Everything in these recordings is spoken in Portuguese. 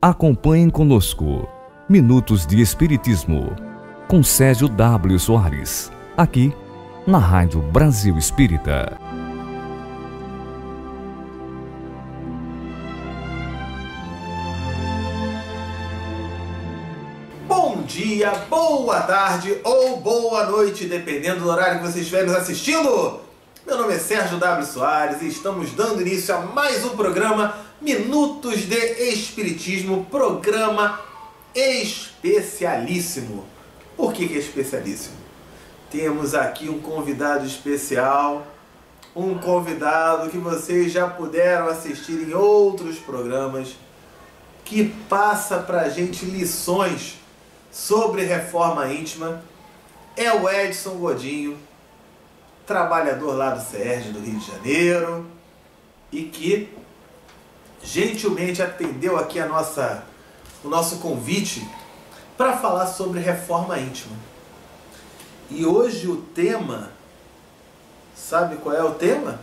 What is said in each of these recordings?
Acompanhem conosco Minutos de Espiritismo, com Sérgio W. Soares, aqui na Rádio Brasil Espírita. Bom dia, boa tarde ou boa noite, dependendo do horário que você estiver nos assistindo. Meu nome é Sérgio W. Soares e estamos dando início a mais um programa Minutos de Espiritismo, programa especialíssimo. Por que é especialíssimo? Temos aqui um convidado especial, um convidado que vocês já puderam assistir em outros programas, que passa pra gente lições sobre reforma íntima. É o Edson Godinho, trabalhador lá do CERJ do Rio de Janeiro, e que gentilmente atendeu aqui o nosso convite para falar sobre reforma íntima. E hoje o tema, sabe qual é o tema?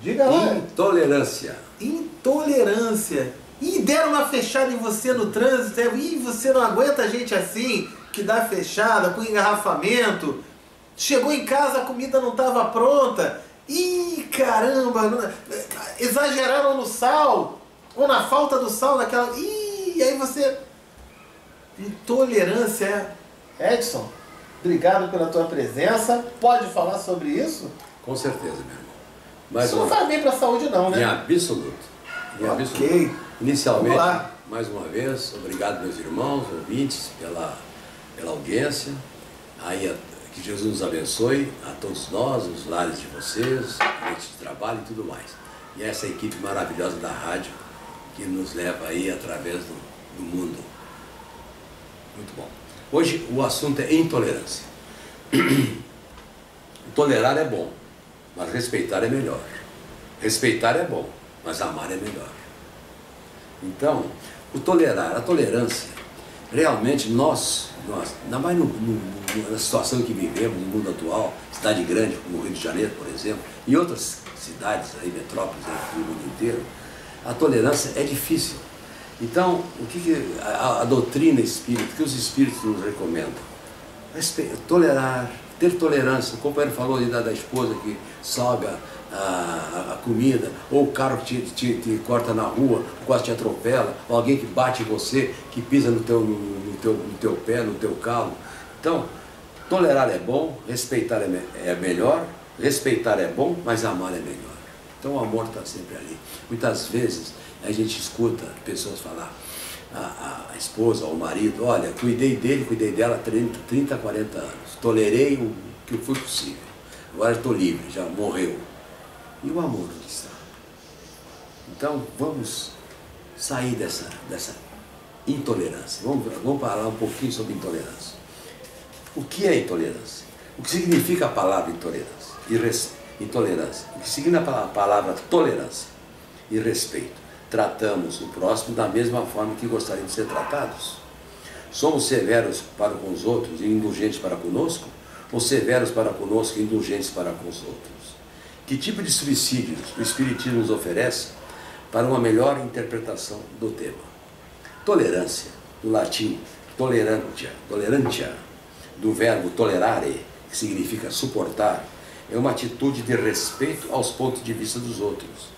Diga lá. Intolerância. Intolerância. E deram uma fechada em você no trânsito, e você não aguenta gente assim, que dá fechada, com engarrafamento. Chegou em casa, a comida não estava pronta. Ih, caramba, exageraram no sal, ou na falta do sal, naquela... Ih, aí você... Intolerância. Edson, obrigado pela tua presença. Pode falar sobre isso? Com certeza, meu irmão. Isso não faz bem para a saúde não, né? Em absoluto. Em absoluto. Ok. Inicialmente, mais uma vez, obrigado meus irmãos, ouvintes, pela audiência. Aí, que Jesus nos abençoe a todos nós, os lares de vocês, ambiente de trabalho e tudo mais. E essa equipe maravilhosa da rádio que nos leva aí através do mundo. Muito bom. Hoje o assunto é intolerância. Tolerar é bom, mas respeitar é melhor. Respeitar é bom, mas amar é melhor. Então, a tolerância, realmente nós ainda mais na situação que vivemos, no mundo atual, cidade grande como o Rio de Janeiro, por exemplo, e outras cidades, aí, metrópoles aí, do mundo inteiro, a tolerância é difícil. Então, o que a doutrina espírita, o que os espíritos nos recomendam? Tolerar, ter tolerância. O companheiro falou ali da esposa que salga a comida, ou o carro que te corta na rua, quase te atropela, ou alguém que bate em você, que pisa no teu pé, no teu calo. Então, tolerar é bom, respeitar é melhor, respeitar é bom, mas amar é melhor. Então o amor está sempre ali. Muitas vezes a gente escuta pessoas falar, a esposa ou o marido, olha, cuidei dele, cuidei dela 30, 40 anos, tolerei o que foi possível, agora estou livre, já morreu. E o amor onde está? Então vamos sair dessa intolerância. Vamos falar um pouquinho sobre intolerância. O que é intolerância? O que significa a palavra intolerância? Intolerância. O que significa a palavra tolerância e respeito? Tratamos o próximo da mesma forma que gostaríamos de ser tratados? Somos severos para com os outros e indulgentes para conosco? Ou severos para conosco e indulgentes para com os outros? Que tipo de subsídios o Espiritismo nos oferece para uma melhor interpretação do tema? Tolerância, do latim tolerantia, do verbo tolerare, que significa suportar, é uma atitude de respeito aos pontos de vista dos outros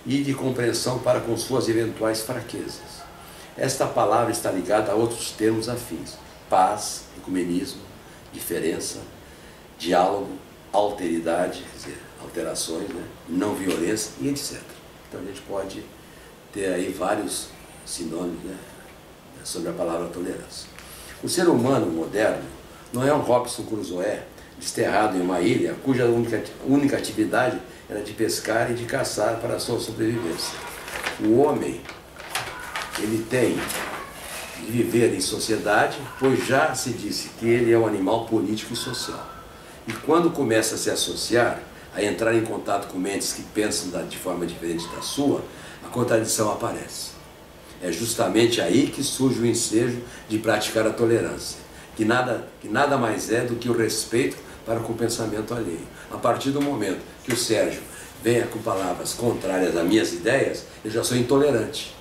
e de compreensão para com suas eventuais fraquezas. Esta palavra está ligada a outros termos afins: paz, ecumenismo, diferença, diálogo, alteridade, quer dizer, alterações, né? Não violência e etc. Então a gente pode ter aí vários sinônimos, né, sobre a palavra tolerância. O ser humano moderno não é um Robinson Crusoe desterrado em uma ilha cuja única atividade era de pescar e de caçar para a sua sobrevivência. O homem, ele tem de viver em sociedade, pois já se disse que ele é um animal político e social. E quando começa a se associar, a entrar em contato com mentes que pensam de forma diferente da sua, a contradição aparece. É justamente aí que surge o ensejo de praticar a tolerância, que nada mais é do que o respeito para com o pensamento alheio. A partir do momento que o Sérgio venha com palavras contrárias às minhas ideias, eu já sou intolerante.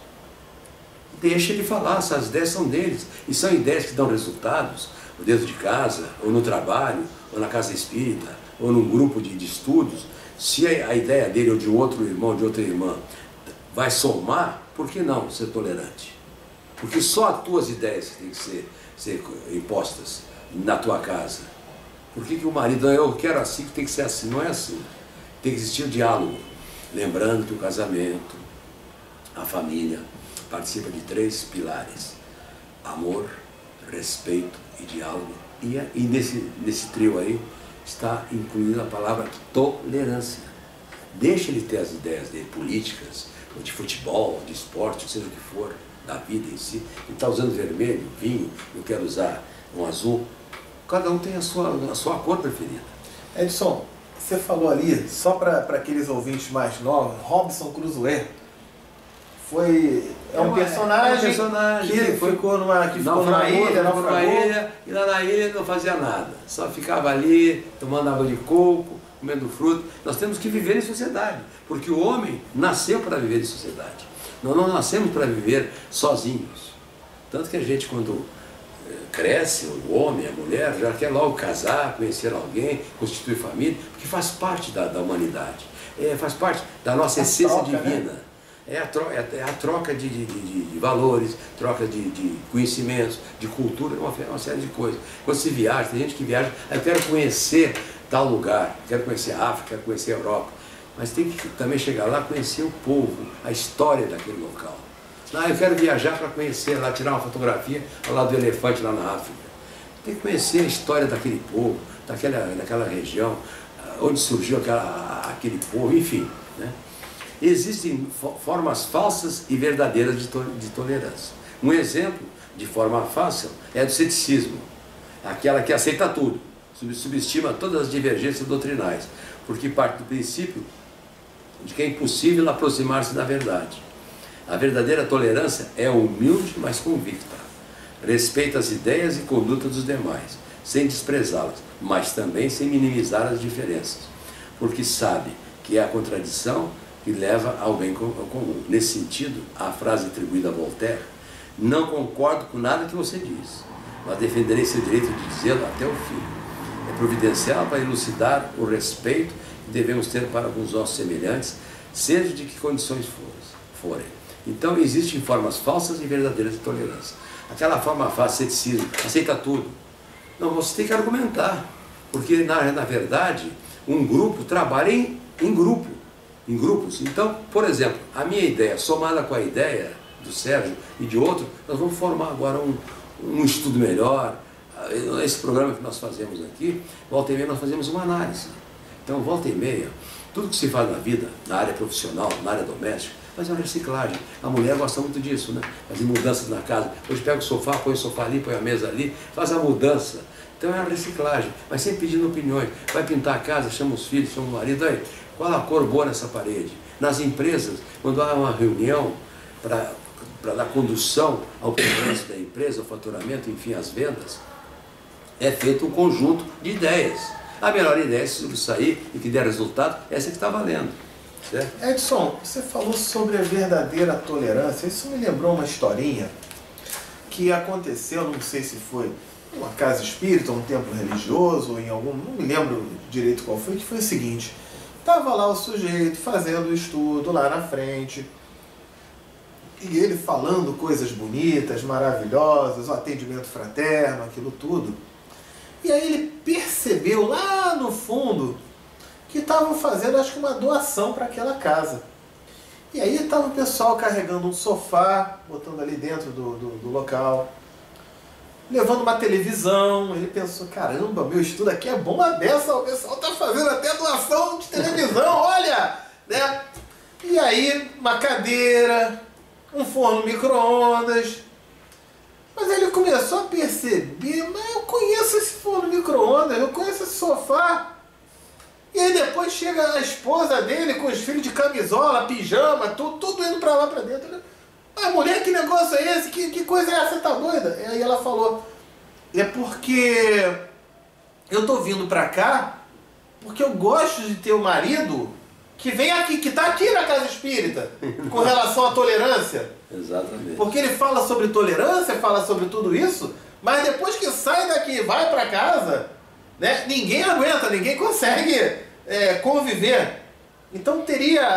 Deixa ele falar, essas ideias são deles. E são ideias que dão resultados, dentro de casa, ou no trabalho, ou na casa espírita, ou num grupo de estudos. Se a ideia dele ou de outro irmão, de outra irmã, vai somar, por que não ser tolerante? Porque só as tuas ideias têm que ser impostas na tua casa. Por que o marido, eu quero assim, que tem que ser assim? Não é assim. Tem que existir o diálogo. Lembrando que o casamento, a família, participa de 3 pilares: amor, respeito e diálogo. E nesse trio aí está incluída a palavra tolerância. Deixa ele ter as ideias dele, políticas, ou de futebol, de esporte, seja o que for, da vida em si. Ele está usando vermelho, vinho, eu quero usar um azul. Cada um tem a sua cor preferida. Edson, você falou ali, só para aqueles ouvintes mais novos, Robinson Crusoe. É um personagem que ficou numa ilha, e lá na ilha não fazia nada, só ficava ali tomando água de coco, comendo fruto. Nós temos que viver em sociedade, porque o homem nasceu para viver em sociedade. Nós não nascemos para viver sozinhos. Tanto que a gente, quando cresce, o homem, a mulher, já quer logo casar, conhecer alguém, constituir família, porque faz parte da humanidade, faz parte da nossa essência divina. Né? É a troca de valores, troca de conhecimentos, de cultura, uma série de coisas. Quando se viaja, tem gente que viaja, eu quero conhecer tal lugar, quero conhecer a África, quero conhecer a Europa, mas tem que também chegar lá, conhecer o povo, a história daquele local. Eu quero viajar para conhecer lá, tirar uma fotografia ao lado do elefante lá na África. Tem que conhecer a história daquele povo, daquela região, onde surgiu aquele povo, enfim, né? Existem formas falsas e verdadeiras de tolerância. Um exemplo de forma fácil é do ceticismo, aquela que aceita tudo, subestima todas as divergências doutrinais, porque parte do princípio de que é impossível aproximar-se da verdade. A verdadeira tolerância é humilde, mas convicta. Respeita as ideias e conduta dos demais, sem desprezá-las, mas também sem minimizar as diferenças, porque sabe que é a contradição que leva ao bem comum. Nesse sentido, a frase atribuída a Voltaire: não concordo com nada que você diz, mas defenderei seu direito de dizê-lo até o fim. É providencial para elucidar o respeito que devemos ter para com os nossos semelhantes, seja de que condições forem. Então, existem formas falsas e verdadeiras de tolerância. Aquela forma fácil, ceticismo, aceita tudo. Não, você tem que argumentar, porque na verdade, um grupo trabalha em grupos. Então, por exemplo, a minha ideia, somada com a ideia do Sérgio e de outro, nós vamos formar agora um estudo melhor. Esse programa que nós fazemos aqui, volta e meia nós fazemos uma análise. Então, volta e meia, tudo que se faz na vida, na área profissional, na área doméstica, faz uma reciclagem. A mulher gosta muito disso, né? Fazer mudanças na casa. Hoje pega o sofá, põe o sofá ali, põe a mesa ali, faz a mudança. Então é uma reciclagem, mas sempre pedindo opiniões. Vai pintar a casa, chama os filhos, chama o marido, aí, qual a cor boa nessa parede? Nas empresas, quando há uma reunião para dar condução ao progresso da empresa, ao faturamento, enfim, às vendas, é feito um conjunto de ideias. A melhor ideia, se sair e que der resultado, essa que está valendo. Certo? Edson, você falou sobre a verdadeira tolerância. Isso me lembrou uma historinha que aconteceu, não sei se foi em uma casa espírita, um templo religioso, ou em algum, não me lembro direito qual foi, que foi o seguinte: estava lá o sujeito fazendo o estudo lá na frente, e ele falando coisas bonitas, maravilhosas, o atendimento fraterno, aquilo tudo. E aí ele percebeu lá no fundo que estavam fazendo, acho que uma doação para aquela casa. E aí estava o pessoal carregando um sofá, botando ali dentro do local, levando uma televisão. Ele pensou: caramba, meu estudo aqui é bom a beça, o pessoal está fazendo até doação de televisão, olha! Né? E aí uma cadeira, um forno micro-ondas. Mas ele começou a perceber: mas eu conheço esse forno micro-ondas, eu conheço esse sofá. E aí depois chega a esposa dele com os filhos de camisola, pijama, tudo indo pra lá, pra dentro. Ah, mulher, que negócio é esse? Que coisa é essa? Tá doida? E aí ela falou: é porque eu tô vindo pra cá porque eu gosto de ter o marido que vem aqui, que está aqui na Casa Espírita, com relação à tolerância. Exatamente. Porque ele fala sobre tolerância, fala sobre tudo isso, mas depois que sai daqui e vai para casa, né, ninguém aguenta, ninguém consegue conviver. Então seria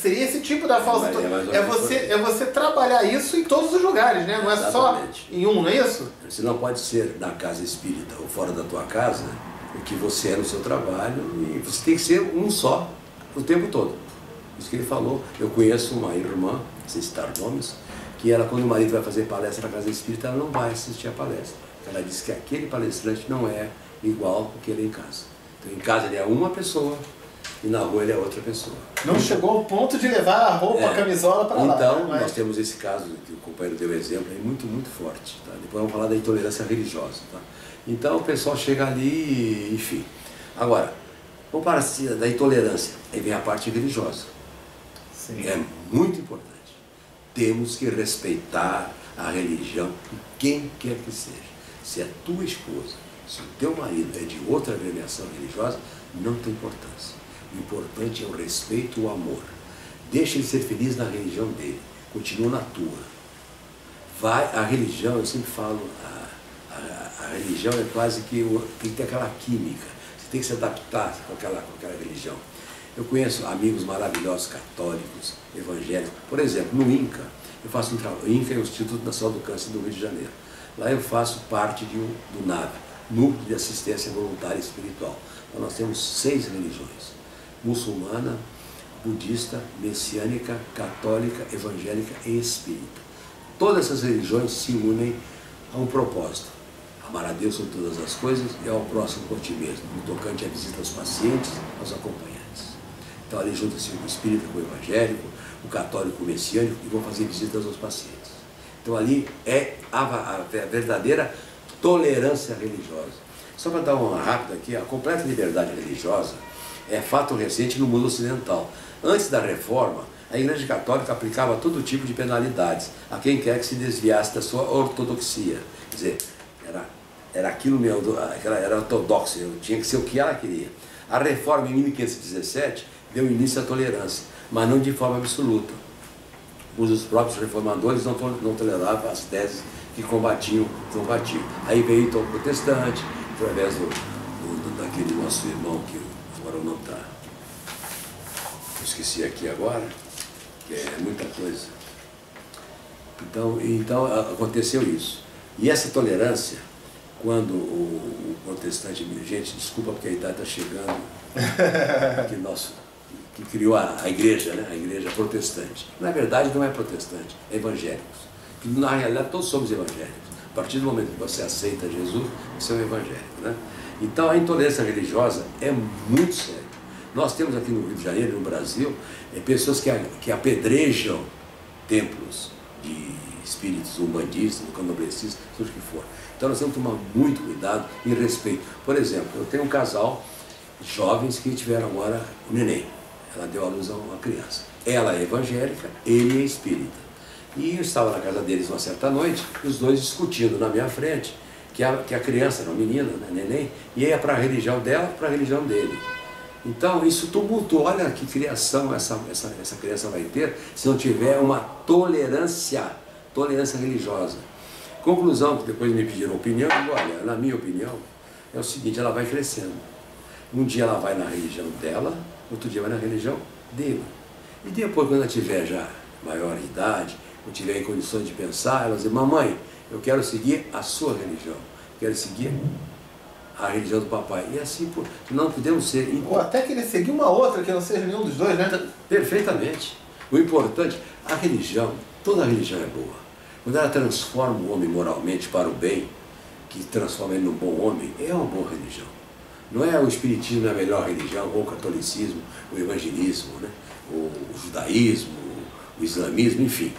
esse tipo da falsa é você trabalhar isso em todos os lugares, né? Não é só em um, não é isso? Você não pode ser na casa espírita ou fora da tua casa o que você é no seu trabalho, e você tem que ser um só o tempo todo. Isso que ele falou. Eu conheço uma irmã, sem citar nomes, que ela, quando o marido vai fazer palestra na casa espírita, ela não vai assistir a palestra. Ela diz que aquele palestrante não é igual ao que ele é em casa. Então, em casa ele é uma pessoa e na rua ele é outra pessoa. Não chegou ao ponto de levar a roupa, a camisola para lá. Então, nós temos esse caso que o companheiro deu exemplo, é muito, muito forte. Tá? Depois vamos falar da intolerância religiosa. Tá? Então, o pessoal chega ali, enfim. Agora, vamos para da intolerância. Aí vem a parte religiosa. Sim. É muito importante. Temos que respeitar a religião de quem quer que seja. Se é tua esposa, se o teu marido é de outra agremiação religiosa, não tem importância. O importante é o respeito e o amor. Deixa ele ser feliz na religião dele. Continua na tua. A religião, eu sempre falo, a religião é quase que tem que ter aquela química. Você tem que se adaptar com aquela religião. Eu conheço amigos maravilhosos, católicos, evangélicos. Por exemplo, no INCA, eu faço um trabalho. O INCA é o Instituto Nacional do Câncer do Rio de Janeiro. Lá eu faço parte do NAV, Núcleo de Assistência Voluntária Espiritual. Então nós temos 6 religiões: muçulmana, budista, messiânica, católica, evangélica e espírita. Todas essas religiões se unem a um propósito: amar a Deus sobre todas as coisas e ao próximo por ti mesmo, no tocante à visita aos pacientes, aos acompanhantes. Então ali junta-se o espírita com o evangélico, o católico com o messiânico, e vão fazer visitas aos pacientes. Então ali é a verdadeira tolerância religiosa. Só para dar uma rápida aqui, a completa liberdade religiosa é fato recente no mundo ocidental. Antes da reforma, a Igreja Católica aplicava todo tipo de penalidades a quem quer que se desviasse da sua ortodoxia. Quer dizer, era aquilo mesmo, era ortodoxo, tinha que ser o que ela queria. A reforma em 1517 deu início à tolerância, mas não de forma absoluta. Os próprios reformadores não toleravam as teses que combatiam. Aí veio então o protestante, através daquele nosso irmão que agora não está. Esqueci aqui agora, que é muita coisa. Então aconteceu isso. E essa tolerância, quando o protestante, gente, desculpa porque a idade está chegando, que criou a igreja, né? A igreja protestante. Na verdade não é protestante, é evangélicos. Na realidade todos somos evangélicos. A partir do momento que você aceita Jesus, você é um evangélico, né? Então a intolerância religiosa é muito séria. Nós temos aqui no Rio de Janeiro, no Brasil, pessoas que apedrejam templos de espíritos umbandistas, candomblecistas, seja o que for. Então nós temos que tomar muito cuidado e respeito. Por exemplo, eu tenho um casal de jovens que tiveram agora o neném. Ela deu à luz a uma criança. Ela é evangélica, ele é espírita. E eu estava na casa deles uma certa noite, os dois discutindo na minha frente, que a criança era uma menina, né, neném, ia para a religião dela, para a religião dele. Então isso tumultuou. Olha que criação essa criança vai ter se não tiver uma tolerância religiosa. Conclusão, que depois me pediram opinião, eu digo, olha, na minha opinião, é o seguinte: ela vai crescendo. Um dia ela vai na religião dela, outro dia vai na religião dele. E depois, quando ela tiver já maior idade, ou tiver em condições de pensar, ela vai dizer: mamãe, eu quero seguir a sua religião, quero seguir a religião do papai. E assim, não podemos ser... Ou até querer seguir uma outra que não seja nenhum dos dois, né? Perfeitamente. O importante, a religião, toda religião é boa. Quando ela transforma o homem moralmente para o bem, que transforma ele num bom homem, é uma boa religião. Não é o espiritismo a melhor religião, ou o catolicismo, o evangelismo, né? O judaísmo, o islamismo, enfim.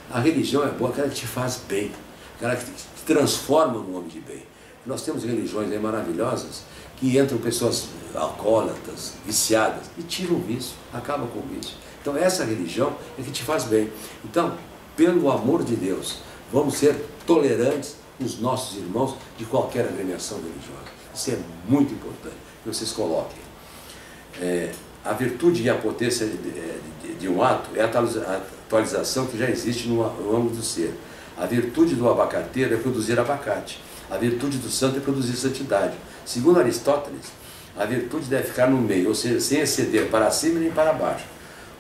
A religião é boa, aquela que te faz bem, aquela que te transforma num homem de bem. Nós temos religiões aí maravilhosas que entram pessoas alcoólatras, viciadas, e tiram o vício, acabam com o vício. Então essa religião é que te faz bem. Então, pelo amor de Deus, vamos ser tolerantes com os nossos irmãos de qualquer agremiação religiosa. Isso é muito importante que vocês coloquem. A virtude e a potência de um ato é a atualização que já existe no âmbito do ser. A virtude do abacateiro é produzir abacate. A virtude do santo é produzir santidade. Segundo Aristóteles, a virtude deve ficar no meio, ou seja, sem exceder para cima nem para baixo.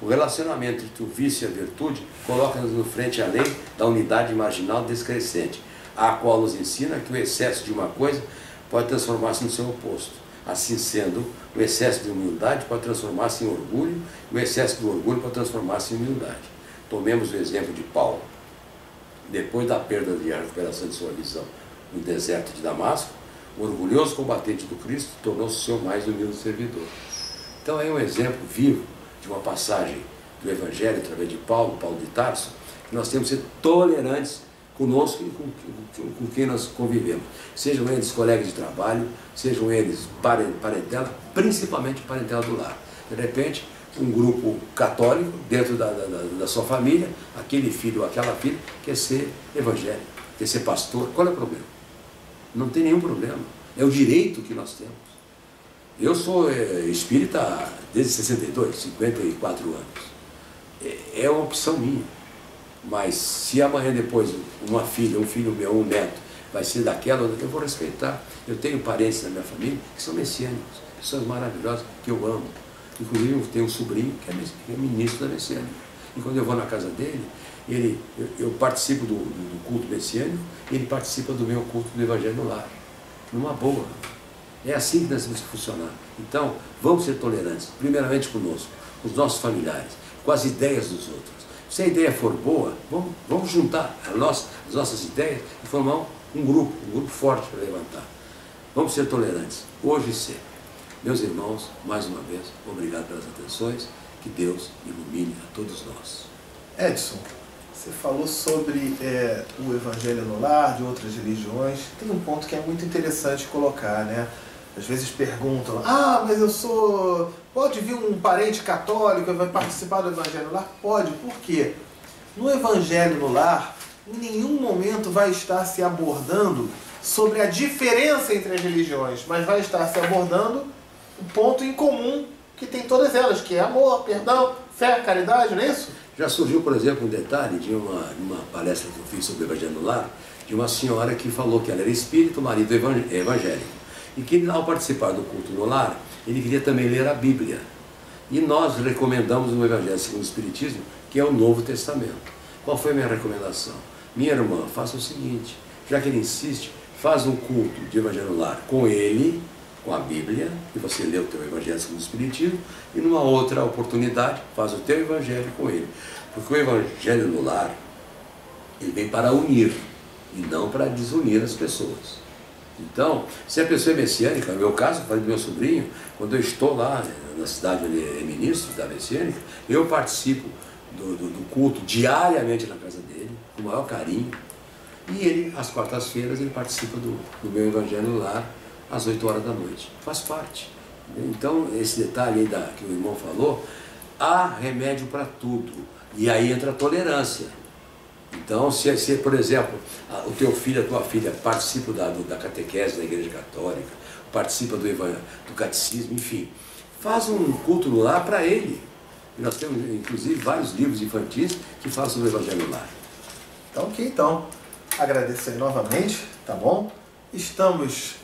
O relacionamento entre o vício e a virtude coloca-nos no frente e além da unidade marginal descrescente, a qual nos ensina que o excesso de uma coisa pode transformar-se no seu oposto. Assim sendo, o excesso de humildade pode transformar-se em orgulho, e o excesso do orgulho pode transformar-se em humildade. Tomemos o exemplo de Paulo. Depois da perda e a recuperação de sua visão no deserto de Damasco, o orgulhoso combatente do Cristo tornou-se seu mais humilde servidor. Então é um exemplo vivo de uma passagem do Evangelho através de Paulo de Tarso, que nós temos que ser tolerantes conosco e com quem nós convivemos. Sejam eles colegas de trabalho, sejam eles parentela, principalmente parentela do lar. De repente, um grupo católico dentro da sua família, aquele filho ou aquela filha quer ser evangélico, quer ser pastor. Qual é o problema? Não tem nenhum problema. É o direito que nós temos. Eu sou espírita desde 62, 54 anos. É uma opção minha. Mas se amanhã depois uma filha, um filho meu, um neto, vai ser daquela, eu vou respeitar. Eu tenho parentes na minha família que são messiânicos, pessoas maravilhosas que eu amo. Inclusive eu tenho um sobrinho que é ministro da messiânica. E quando eu vou na casa dele, eu participo do culto messiânico, ele participa do meu culto do Evangelho no lar. Numa boa. É assim que nós temos que funcionar. Então, vamos ser tolerantes, primeiramente conosco, com os nossos familiares, com as ideias dos outros. Se a ideia for boa, vamos juntar as nossas ideias e formar um grupo forte para levantar. Vamos ser tolerantes, hoje e sempre. Meus irmãos, mais uma vez, obrigado pelas atenções, que Deus ilumine a todos nós. Edson, você falou sobre o Evangelho no lar, de outras religiões. Tem um ponto que é muito interessante colocar, né? Às vezes perguntam, mas pode vir um parente católico e vai participar do Evangelho no lar? Pode, por quê? No Evangelho no lar, em nenhum momento vai estar se abordando sobre a diferença entre as religiões, mas vai estar se abordando o ponto em comum que tem todas elas, que é amor, perdão, fé, caridade, não é isso? Já surgiu, por exemplo, um detalhe de uma palestra que eu fiz sobre o Evangelho no lar, de uma senhora que falou que ela era espírita, o marido evangélico. E que ao participar do culto no lar, ele queria também ler a Bíblia. E nós recomendamos no Evangelho segundo o Espiritismo, que é o Novo Testamento. Qual foi a minha recomendação? Minha irmã, faça o seguinte, já que ele insiste, faz um culto de Evangelho no lar com ele, com a Bíblia, e você lê o teu Evangelho segundo o Espiritismo, e numa outra oportunidade, faz o teu Evangelho com ele. Porque o Evangelho no lar, ele vem para unir, e não para desunir as pessoas. Então, se a pessoa é messiânica, no meu caso, falei do meu sobrinho, quando eu estou lá na cidade onde ele é ministro da messiânica, eu participo do culto diariamente na casa dele, com o maior carinho, e ele, às quartas-feiras, ele participa do meu Evangelho no lar, às 8 horas da noite. Faz parte. Então, esse detalhe aí que o irmão falou, há remédio para tudo, e aí entra a tolerância. Então, se por exemplo, o teu filho, a tua filha participa da catequese da Igreja Católica, participa do catecismo, enfim, faz um culto no lar para ele. E nós temos, inclusive, vários livros infantis que falam sobre o Evangelho no lar. Então, então, agradecer novamente, tá bom? Estamos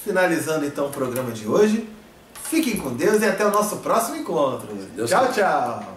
finalizando, então, o programa de hoje. Fiquem com Deus e até o nosso próximo encontro. Tchau, tchau!